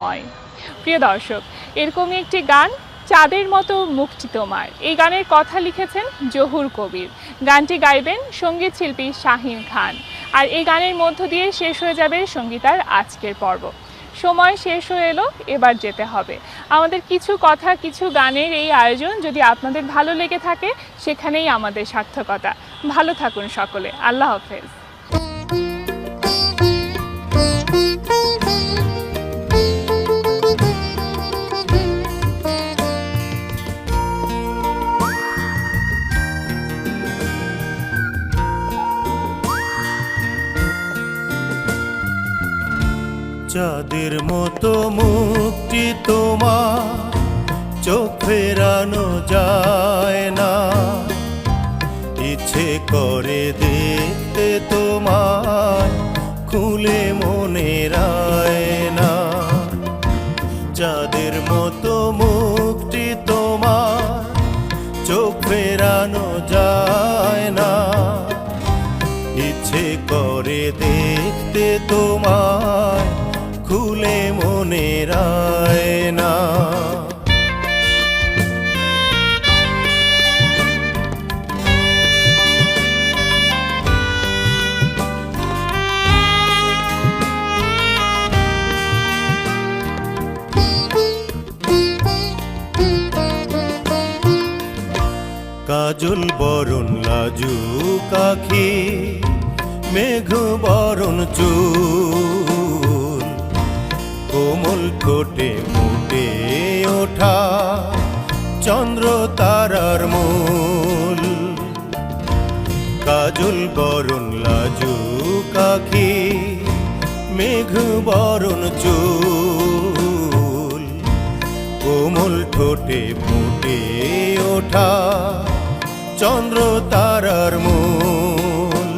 হয়। প্রিয় দর্শক, এরকমই একটি গান, চাঁদের মতো মুখটি তোমার। এই গানের কথা লিখেছেন জহুর কবির। গানটি গাইবেন সঙ্গীত শিল্পী শাহিন খান। আর এই গানের মধ্য দিয়ে শেষ হয়ে যাবে সঙ্গীতার আজকের পর্ব। সময় শেষ হয়ে এলো, এবার যেতে হবে। আমাদের কিছু কথা, কিছু গানের এই আয়োজন যদি আপনাদের ভালো লেগে থাকে, সেখানেই আমাদের সার্থকতা। ভালো থাকুন সকলে। আল্লাহ হাফেজ। চাঁদের মতো মুখটি তোমার চোখ ফেরানো যায় না, ইচ্ছে করে দেখতে তোমার খুলে মনের আয়না। চাঁদের মতো মুখটি তোমার চোখ ফেরানো যায় না, ইচ্ছে করে দেখতে তোমার খুলে মনের আয়না। কাজল বরণ লাজু কাখি, মেঘ বরণ চুল, কোমল ঠোঁটে ফুটে ওঠা চন্দ্র তারার মূল। কাজল বরণ লাজু কাখি, মেঘ বরণ চুল, কোমল ঠোঁটে ফুটে ওঠা চন্দ্র তারার মূল।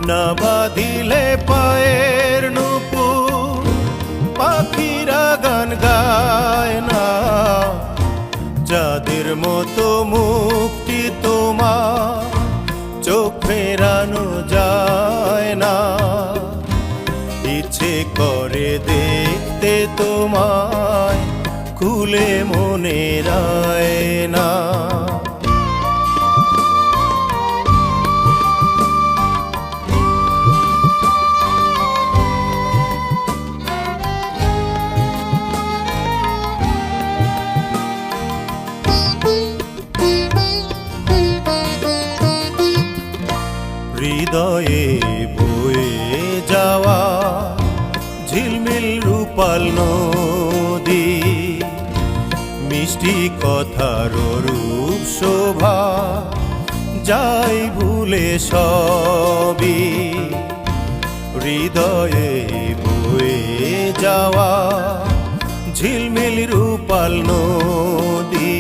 না বাঁধিলে পায়ের নুপুর, পাখিরা গান গায় না। চাঁদের মতো মুখটি তোমার চোখ ফেরানো যায় না, ইচ্ছে করে দেখতে তোমায় খুলে মনের আয়না। হৃদয়ে বয়ে যাওয়া ঝিলমিল রূপাল নদী, মিষ্টি কথার রূপ শোভা যাই ভুলে সবই। হৃদয়ে বয়ে যাওয়া ঝিলমিল রূপাল নদী,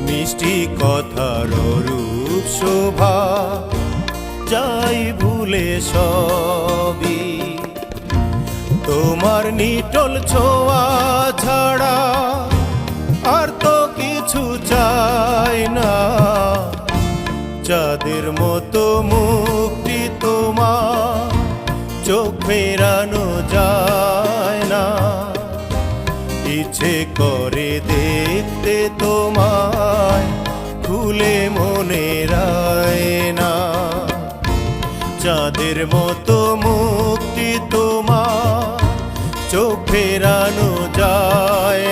মিষ্টি কথার রূপ শোভা যাই ভুলে সবই। তোমার নিটল ছোঁয়া ছাড়া আর তো কিছু চাই না। চাঁদের মতো মুখটি তোমার চোখ ফেরানো যায় না, ইচ্ছে করে দেখতে তোমায় খুলে মনের আয়না। চাঁদের মতো মুক্তি তোমার চোখ ফেরানো যায়